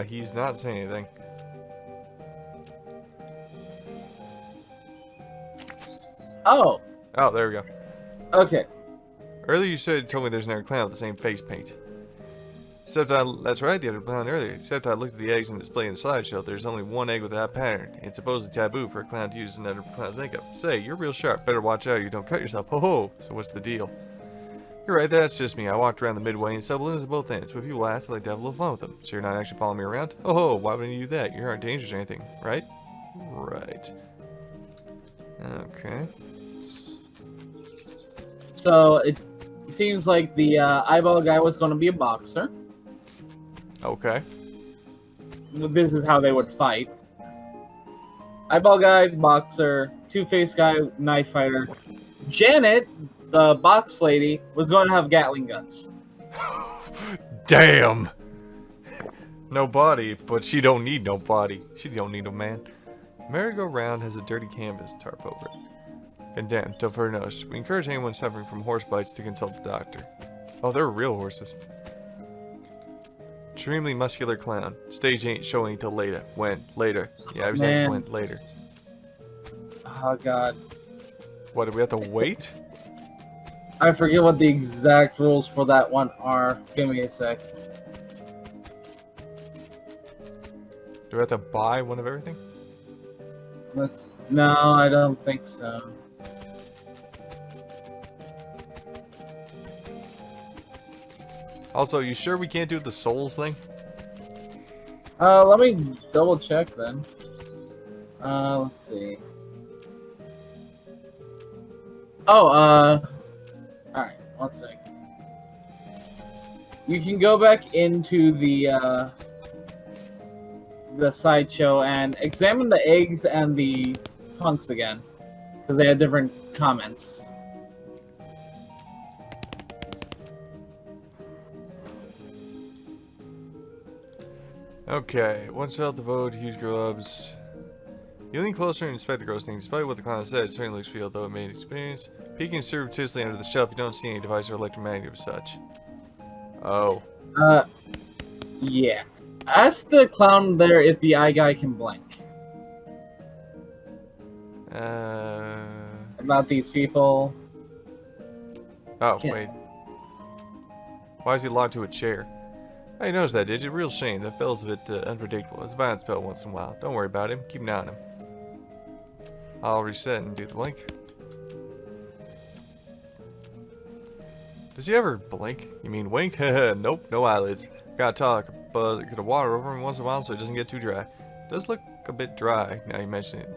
He's not saying anything. Oh. Oh, there we go. Okay. Earlier you told me there's another clown with the same face paint. That's right, the other clown earlier. Except I looked at the eggs on display in the slideshow. There's only one egg with that pattern. It's supposedly taboo for a clown to use another clown's makeup. Say, you're real sharp. Better watch out you don't cut yourself. Ho ho! So what's the deal? You're right, that's just me. I walked around the midway and saw balloons at both ends. But if people ask, I like to have a little fun with them. So you're not actually following me around? Oh ho, why wouldn't you do that? You aren't dangerous or anything, right? Right. Okay. So it seems like the eyeball guy was going to be a boxer. Okay. This is how they would fight. Eyeball guy, boxer. Two-faced guy, knife fighter. Janet, the box lady, was going to have Gatling guns. Damn! No body, but she don't need no body. She don't need no man. Merry-go-round has a dirty canvas tarp over it. Condemned, till further notice. We encourage anyone suffering from horse bites to consult the doctor. Oh, they're real horses. Extremely muscular clown. Stage ain't showing till later. When? Later. Yeah, I was saying when? Later. Oh, God. What, do we have to wait? I forget what the exact rules for that one are. Give me a sec. Do we have to buy one of everything? No, I don't think so. Also, you sure we can't do the souls thing? Let me double check then. Let's see. Oh, alright, one sec. You can go back into the sideshow and examine the eggs and the punks again. Because they had different comments. Okay, once out the vote, huge gloves. You lean closer and inspect the gross thing. Despite what the clown said, it certainly looks real, though it made experience. Peeking surreptitiously under the shelf, you don't see any device or electromagnet of such. Oh. Yeah. Ask the clown there if the eye guy can blink. About these people. Oh, wait. Why is he locked to a chair? Oh, you noticed that, did you? Real shame. That fella's a bit unpredictable. It's a violent spell once in a while. Don't worry about him. Keep an eye on him. I'll reset and do the blink. Does he ever blink? You mean wink? Nope, no eyelids. Gotta talk, but get a water over him once in a while so it doesn't get too dry. Does look a bit dry, now you mention it.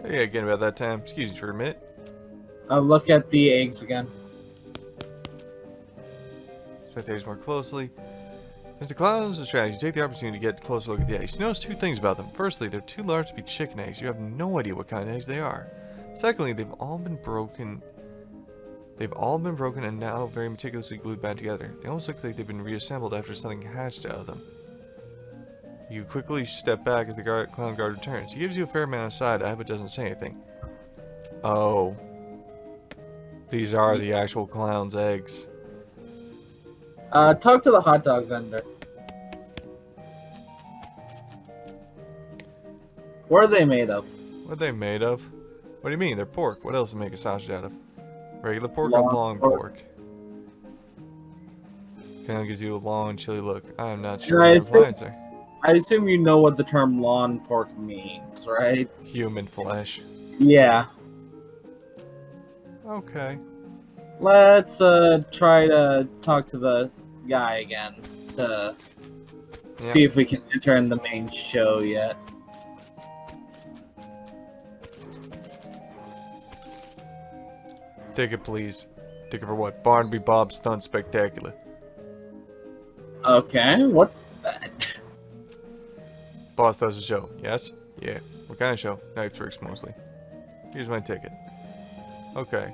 Oh, yeah, again about that time. Excuse me for a minute. I'll look at the eggs again. Spectators more closely. As the clown's strategy, take the opportunity to get a closer look at the eggs. You notice two things about them. Firstly, they're too large to be chicken eggs. You have no idea what kind of eggs they are. Secondly, they've all been broken and now very meticulously glued back together. They almost look like they've been reassembled after something hatched out of them. You quickly step back as the clown guard returns. He gives you a fair amount of side eye, but doesn't say anything. Oh. These are the actual clown's eggs. Talk to the hot dog vendor. What are they made of? What are they made of? What do you mean? They're pork. What else to make a sausage out of? Regular pork Long or long pork. pork? Kind of gives you a long, chilly look. I'm not sure I what the lines are. assume you know what the term lawn pork means, right? Human flesh. Yeah. Okay. Let's try to talk to the guy again to see if we can enter in the main show yet. Ticket, please. Ticket for what? Barnaby Bob Stunt Spectacular. Okay, what's that? Boss does a show. Yes? Yeah. What kind of show? Knife tricks mostly. Here's my ticket. Okay.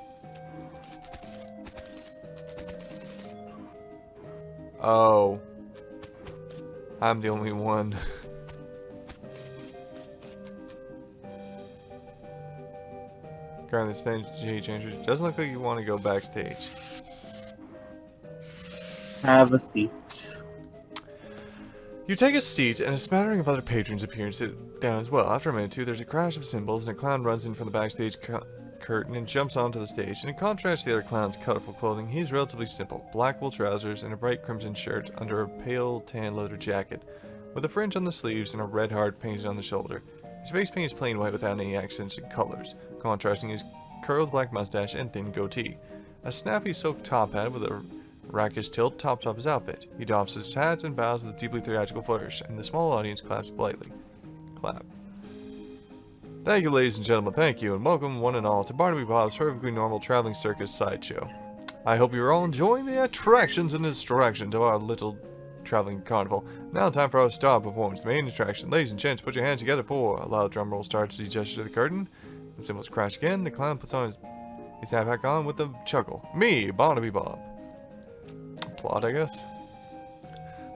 Oh. I'm the only one. Currently stage entry. Doesn't look like you want to go backstage. Have a seat. You take a seat, and a smattering of other patrons appear and sit down as well. After a minute or two, there's a crash of cymbals, and a clown runs in from the backstage curtain and jumps onto the stage. In contrast to the other clown's colorful clothing, he's relatively simple. Black wool trousers and a bright crimson shirt under a pale tan leather jacket, with a fringe on the sleeves and a red heart painted on the shoulder. His face paint is plain white without any accents and colors, contrasting his curled black mustache and thin goatee. A snappy silk top hat with a rakish tilt tops off his outfit. He doffs his hat and bows with a deeply theatrical flourish, and the small audience claps politely. Clap. Thank you, ladies and gentlemen, thank you, and welcome one and all to Barnaby Bob's Perfectly Normal Traveling Circus Sideshow. I hope you're all enjoying the attractions and distractions of our little traveling carnival. Now time for our star performance, the main attraction. Ladies and gents, put your hands together for a loud drum roll starts as he gestures to the curtain. The cymbals crash again, the clown puts on his hat back on with a chuckle. Me, Barnaby Bob. Applaud, I guess.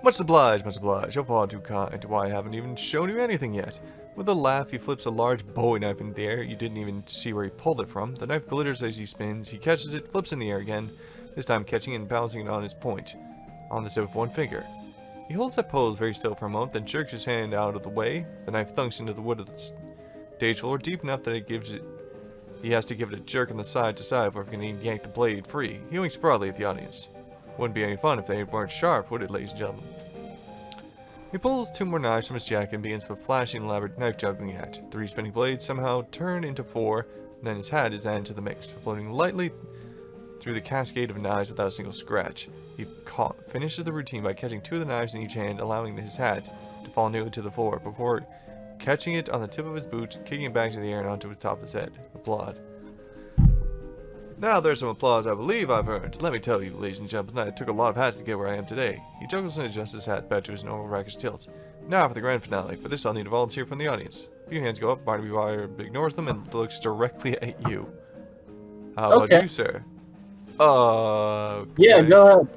Much obliged, much obliged. You're far too kind. Why, I haven't even shown you anything yet. With a laugh, he flips a large bowie knife in the air. You didn't even see where he pulled it from. The knife glitters as he spins. He catches it, flips in the air again, this time catching it and balancing it on his point, on the tip of one finger. He holds that pose very still for a moment, then jerks his hand out of the way. The knife thunks into the wood of the stage floor deep enough that he has to give it a jerk on the side to side before he can yank the blade free. He winks broadly at the audience. Wouldn't be any fun if they weren't sharp, would it, ladies and gentlemen? He pulls two more knives from his jacket and begins with a flashing, elaborate knife juggling act. 3 spinning blades somehow turn into 4, and then his hat is added to the mix, floating lightly through the cascade of knives without a single scratch. He finishes the routine by catching 2 of the knives in each hand, allowing his hat to fall nearly to the floor, before catching it on the tip of his boot, kicking it back to the air and onto the top of his head. Applaud. Now there's some applause I believe I've earned. Let me tell you, ladies and gentlemen, it took a lot of hats to get where I am today. He juggles and adjusts his hat back to his normal rakish tilt. Now for the grand finale. For this I'll need a volunteer from the audience. A few hands go up, Barnaby Bob ignores them and looks directly at you. How about you, sir? Yeah, go ahead.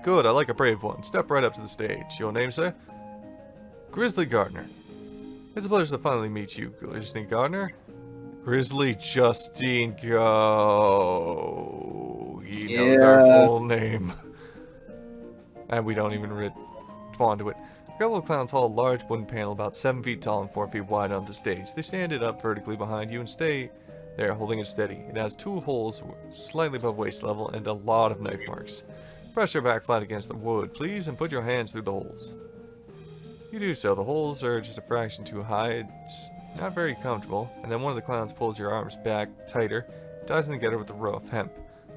Good, I like a brave one. Step right up to the stage. Your name, sir? Grizzly Gardner. It's a pleasure to finally meet you, Grizzly Gardner. Grizzly Justine Go. He knows our full name. And we don't even respond to it. A couple of clowns haul a large wooden panel about 7 feet tall and 4 feet wide on the stage. They stand it up vertically behind you and stay there holding it steady. It has 2 holes slightly above waist level and a lot of knife marks. Press your back flat against the wood, please, and put your hands through the holes. You do so. The holes are just a fraction too high. It's not very comfortable, and then one of the clowns pulls your arms back tighter, ties them together with a row of hemp,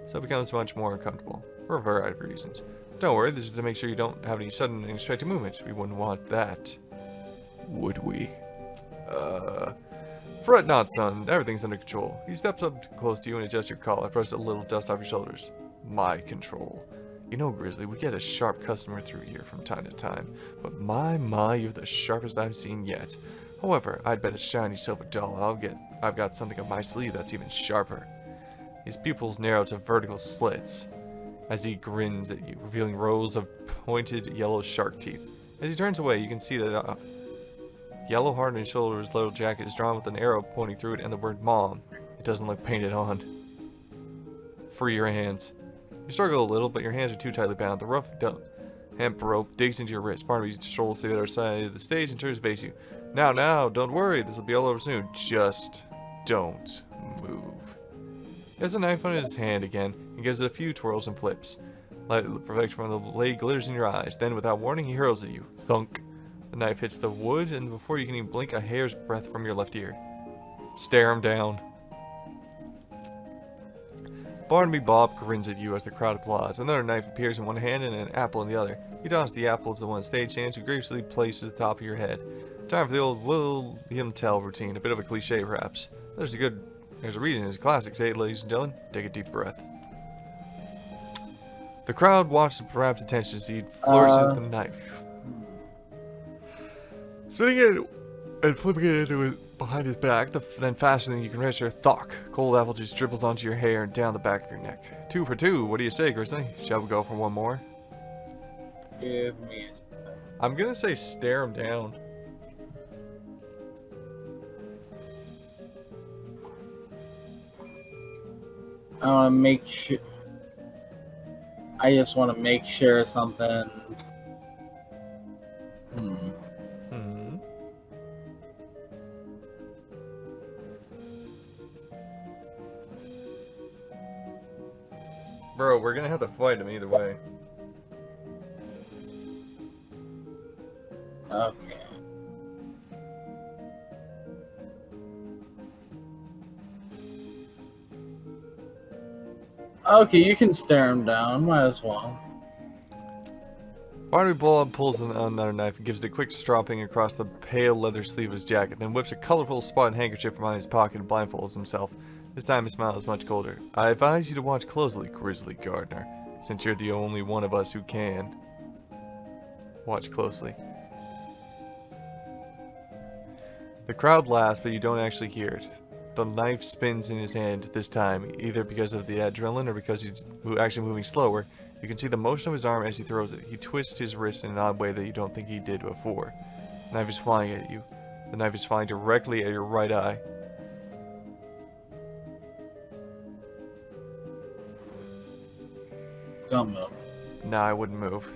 so it becomes much more uncomfortable, for a variety of reasons. Don't worry, this is to make sure you don't have any sudden and unexpected movements. We wouldn't want that, would we? Fret not, son. Everything's under control. He steps up close to you and adjusts your collar, presses a little dust off your shoulders. My control. You know, Grizzly, we get a sharp customer through here from time to time, but my, you're the sharpest I've seen yet. However, I'd bet a shiny silver dollar I've got something up my sleeve that's even sharper. His pupils narrow to vertical slits as he grins at you, revealing rows of pointed yellow shark teeth. As he turns away, you can see that yellow heart on his shoulder of his little jacket is drawn with an arrow pointing through it and the word Mom. It doesn't look painted on. Free your hands. You struggle a little, but your hands are too tightly bound. The rough hemp rope digs into your wrist. Barnaby strolls to the other side of the stage and turns to face you. Now, don't worry. This will be all over soon. Just don't move. He has a knife on his hand again and gives it a few twirls and flips. Light reflection from the blade glitters in your eyes. Then, without warning, he hurls at you. Thunk. The knife hits the wood, and before you can even blink, a hair's breadth from your left ear. Stare him down. Barnaby Bob grins at you as the crowd applauds. Another knife appears in one hand and an apple in the other. You toss the apple to the one stagehand, who gracefully places the top of your head. Time for the old William Tell routine, a bit of a cliche perhaps. There's a reason in his classics, eh, ladies and gentlemen? Take a deep breath. The crowd watches with rapt attention as he flourishes the knife. Spinning it and flipping it into behind his back, then faster than you can register, thock. Cold apple juice dribbles onto your hair and down the back of your neck. 2 for 2, what do you say, Grizzly? Shall we go for one more? Give me I'm gonna say stare him down. I want to make sure. I just want to make sure something. we're gonna have to fight him either way. Okay. Okay, you can stare him down. Might as well. Barnaby Bob pulls another knife and gives it a quick stropping across the pale leather sleeve of his jacket, then whips a colorful spotted handkerchief from behind his pocket and blindfolds himself. This time his smile is much colder. I advise you to watch closely, Grizzly Gardener, since you're the only one of us who can. Watch closely. The crowd laughs, but you don't actually hear it. The knife spins in his hand this time, either because of the adrenaline or because he's actually moving slower. You can see the motion of his arm as he throws it. He twists his wrist in an odd way that you don't think he did before. The knife is flying at you. The knife is flying directly at your right eye. Don't move. Nah, I wouldn't move.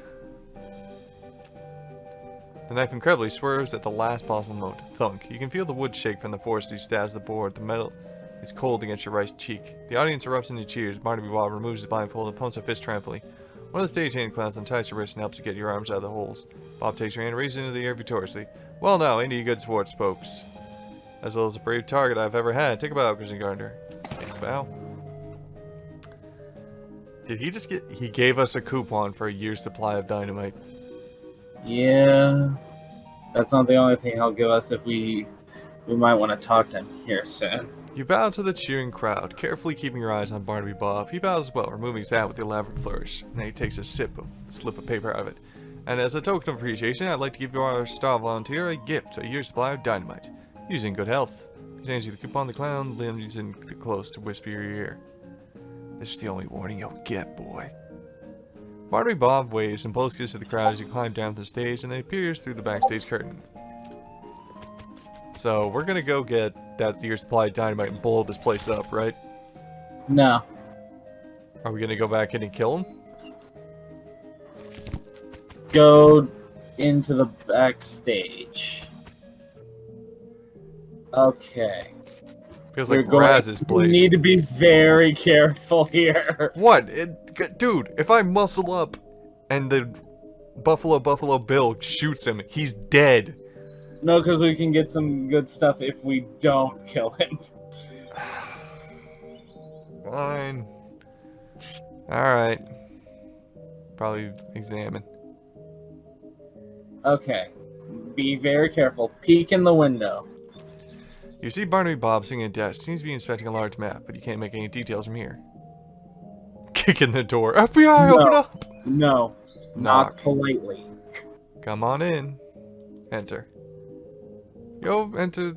The knife incredibly swerves at the last possible moment. Thunk. You can feel the wood shake from the force as he stabs the board. The metal is cold against your right cheek. The audience erupts into cheers. Barnaby Bob removes his blindfold and pumps a fist triumphantly. One of the stagehand clowns unties your wrist and helps you get your arms out of the holes. Bob takes your hand and raises it into the air victoriously. Well now, ain't you good sports, folks? As well as a brave target I've ever had. Take a bow, Grizzly Gardener. Take a bow. Did he just get... He gave us a coupon for a year's supply of dynamite. Yeah. That's not the only thing he'll give us if we might want to talk to him here soon. You bow to the cheering crowd, carefully keeping your eyes on Barnaby Bob. He bows as well, removing his hat with the elaborate flourish. And then he takes a slip of paper out of it. And as a token of appreciation, I'd like to give you our star volunteer a gift, a year's supply of dynamite. He's in good health. He hands you the coupon. The clown leans in close to whisper your ear. This is the only warning you'll get, boy. Barnaby Bob waves and blows kisses to the crowd as you climb down the stage and then appears through the backstage curtain. So, we're gonna go get that year's supply of dynamite and blow this place up, right? No. Are we gonna go back in and kill him? Go into the backstage. Okay. Feels like Raz's place. We need to be very careful here. What? Dude, if I muscle up and the Buffalo Bill shoots him, he's dead. No, because we can get some good stuff if we don't kill him. Fine. Alright. Probably examine. Okay. Be very careful. Peek in the window. You see Barnaby Bob sitting at a desk. Seems to be inspecting a large map, but you can't make any details from here. Kick in the door. FBI, open up! No. Knock politely. Come on in. Enter. You enter.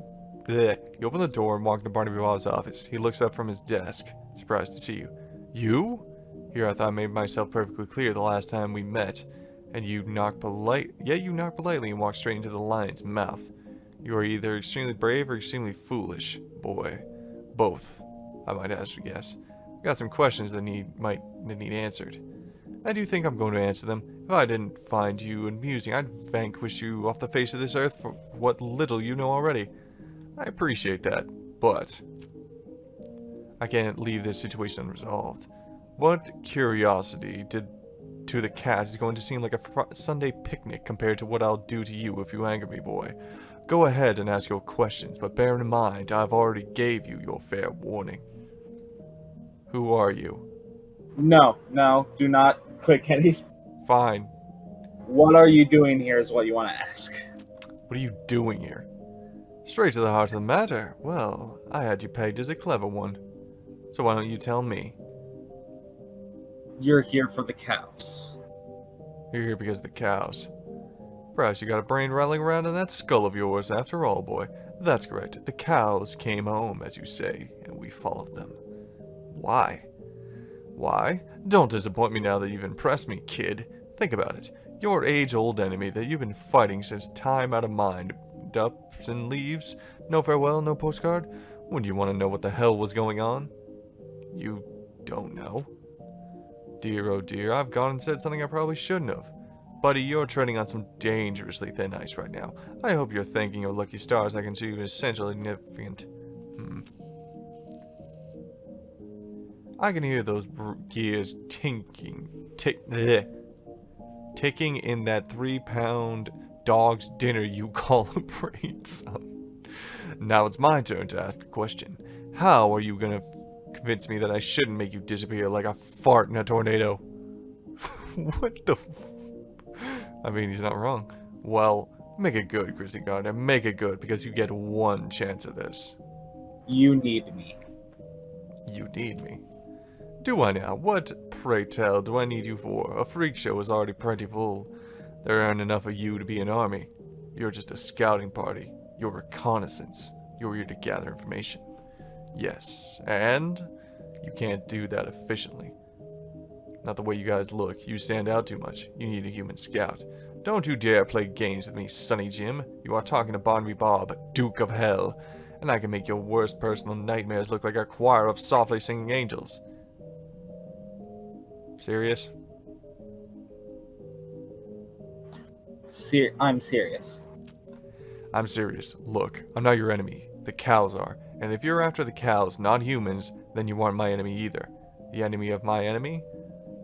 Blech. You open the door and walk into Barnaby Bob's office. He looks up from his desk, surprised to see you. You? Here I thought I made myself perfectly clear the last time we met. And you knock politely and walk straight into the lion's mouth. You are either extremely brave or extremely foolish, boy. Both, I might hazard a guess. I've got some questions that might need answered. I do think I'm going to answer them. If I didn't find you amusing, I'd vanquish you off the face of this earth for what little you know already. I appreciate that, but I can't leave this situation unresolved. What curiosity to the cat is going to seem like a Sunday picnic compared to what I'll do to you if you anger me, boy. Go ahead and ask your questions, but bear in mind I've already gave you your fair warning. Who are you? No, do not click anything. Fine. What are you doing here is what you want to ask. What are you doing here? Straight to the heart of the matter. Well, I had you pegged as a clever one. So why don't you tell me? You're here for the cows. You're here because of the cows. Perhaps you got a brain rattling around in that skull of yours after all, boy. That's correct. The cows came home, as you say, and we followed them. Why? Why? Don't disappoint me now that you've impressed me, kid. Think about it. Your age-old enemy that you've been fighting since time out of mind. Dups and leaves? No farewell, no postcard? Wouldn't you want to know what the hell was going on? You don't know? Dear, oh dear, I've gone and said something I probably shouldn't have. Buddy, you're treading on some dangerously thin ice right now. I hope you're thanking your lucky stars I consider you essentially significant. I can hear those gears ticking in that 3-pound dog's dinner you call a brain, son. Now it's my turn to ask the question. How are you gonna convince me that I shouldn't make you disappear like a fart in a tornado? What the I mean, he's not wrong. Well, make it good, Grizzly Gardner. Make it good, because you get one chance at this. You need me. You need me? Do I now? What, pray tell, do I need you for? A freak show is already plenty full. There aren't enough of you to be an army. You're just a scouting party. You're reconnaissance. You're here to gather information. Yes, and you can't do that efficiently. Not the way you guys look. You stand out too much. You need a human scout. Don't you dare play games with me, Sonny Jim. You are talking to Barnaby Bob, Duke of Hell, and I can make your worst personal nightmares look like a choir of softly singing angels. Serious? I'm serious. I'm serious. Look, I'm not your enemy. The cows are. And if you're after the cows, not humans, then you aren't my enemy either. The enemy of my enemy?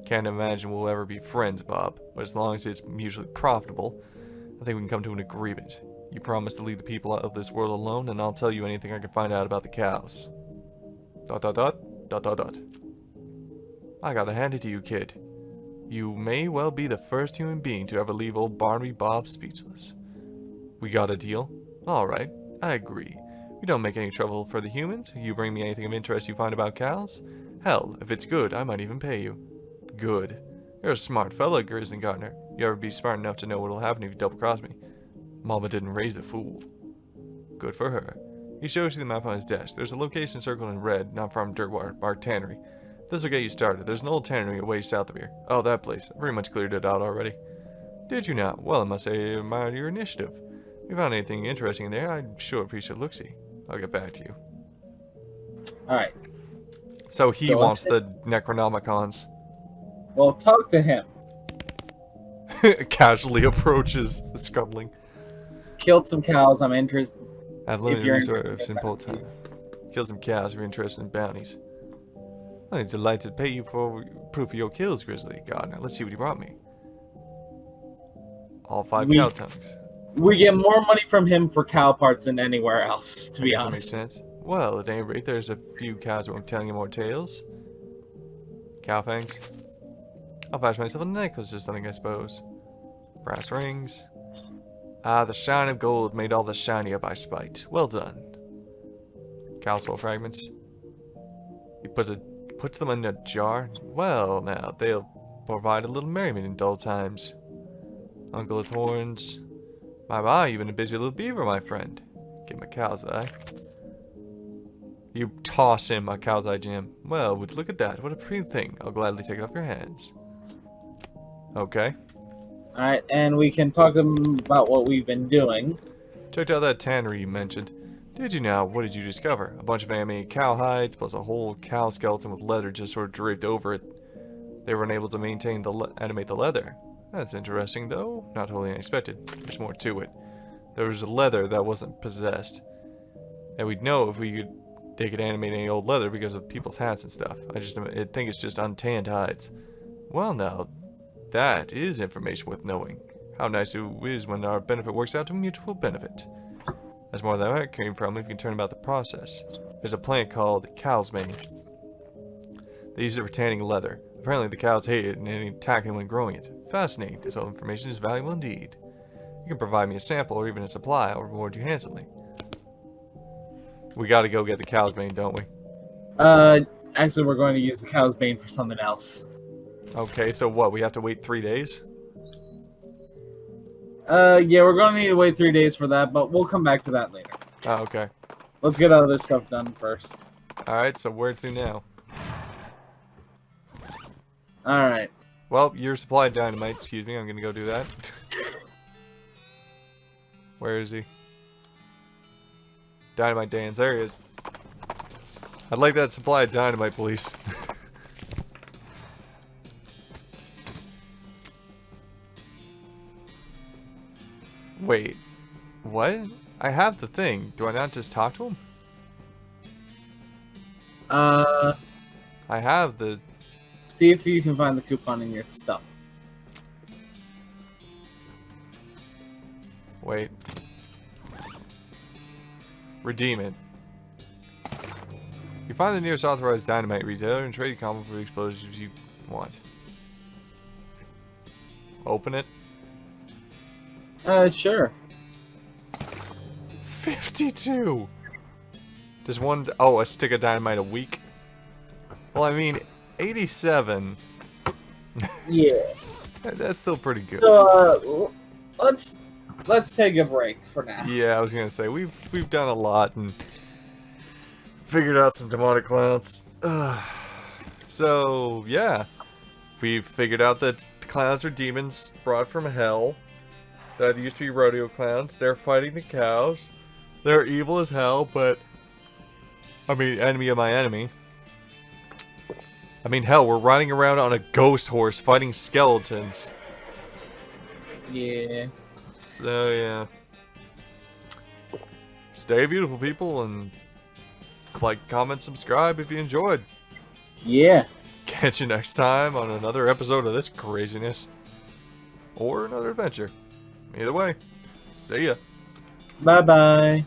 Can't imagine we'll ever be friends, Bob. But as long as it's mutually profitable, I think we can come to an agreement. You promise to leave the people out of this world alone, and I'll tell you anything I can find out about the cows. ... I gotta hand it to you, kid. You may well be the first human being to ever leave old Barnaby Bob speechless. We got a deal? Alright, I agree. We don't make any trouble for the humans. You bring me anything of interest you find about cows? Hell, if it's good, I might even pay you. Good. You're a smart fella, Grizzly Gardner. You ever be smart enough to know what'll happen if you double-cross me? Mama didn't raise a fool. Good for her. He shows you the map on his desk. There's a location circled in red, not far from Dirtwater Bark Tannery. This will get you started. There's an old tannery a ways south of here. Oh, that place. I pretty much cleared it out already. Did you now? Well, I must say I admire your initiative. If you found anything interesting in there, I'd sure appreciate a look-see. I'll get back to you. Alright. So he wants the Necronomicons. Well, talk to him. Casually approaches the scuttling. Killed some cows, I'm interested. I've limited reserves in both times. Killed some cows if you're interested in bounties. I'm delighted to pay you for proof of your kills, Grizzly Gardner. Let's see what he brought me. All 5 cow tongues. We get more money from him for cow parts than anywhere else, to be honest. That makes sense. Well, at any rate, there's a few cows who won't tell you more tales. Cow fangs. I'll fashion myself a necklace or something, I suppose. Brass rings. Ah, the shine of gold made all the shinier by spite. Well done. Cow soul fragments. He puts them in a jar. Well, now, they'll provide a little merriment in dull times. Uncle with horns. My, you've been a busy little beaver, my friend. Give him a cow's eye. You toss him a cow's eye, Jim. Well, would you look at that? What a pretty thing. I'll gladly take it off your hands. Okay. Alright, and we can talk about what we've been doing. Checked out that tannery you mentioned. Did you now? What did you discover? A bunch of animated cow hides, plus a whole cow skeleton with leather just sort of draped over it. They were unable to maintain animate the leather. That's interesting, though. Not totally unexpected. There's more to it. There was leather that wasn't possessed. And we'd know if they could animate any old leather because of people's hats and stuff. I think it's just untanned hides. Well, now, that is information worth knowing. How nice it is when our benefit works out to mutual benefit. That's more than where it came from if you can turn about the process. There's a plant called cow's mane. They use it for tanning leather. Apparently the cows hate it and they attack anyone growing it. Fascinating. This whole information is valuable indeed. You can provide me a sample or even a supply. I'll reward you handsomely. We gotta go get the cow's mane, don't we? Actually we're going to use the cow's bane for something else. Okay, so what? We have to wait 3 days? Yeah, we're going to need to wait 3 days for that, but we'll come back to that later. Oh, okay. Let's get other stuff done first. Alright, so where to now? Alright. Well, your supply of dynamite, excuse me, I'm gonna go do that. Where is he? Dynamite Dan's, there he is. I'd like that supply of dynamite, please. Wait, what? I have the thing. Do I not just talk to him? I have the... See if you can find the coupon in your stuff. Wait. Redeem it. You find the nearest authorized dynamite retailer and trade combo for the explosives you want. Open it. Sure. 52! Does one... Oh, a stick of dynamite a week? Well, I mean, 87. Yeah. That's still pretty good. So, let's take a break for now. Yeah, I was gonna say, we've done a lot and figured out some demonic clowns. So, yeah. We've figured out that clowns are demons brought from hell that used to be rodeo clowns. They're fighting the cows. They're evil as hell, but... I mean, enemy of my enemy. I mean, hell, we're riding around on a ghost horse fighting skeletons. Yeah. So, yeah. Stay beautiful, people, and like, comment, subscribe if you enjoyed. Yeah. Catch you next time on another episode of this craziness. Or another adventure. Either way, see ya. Bye-bye.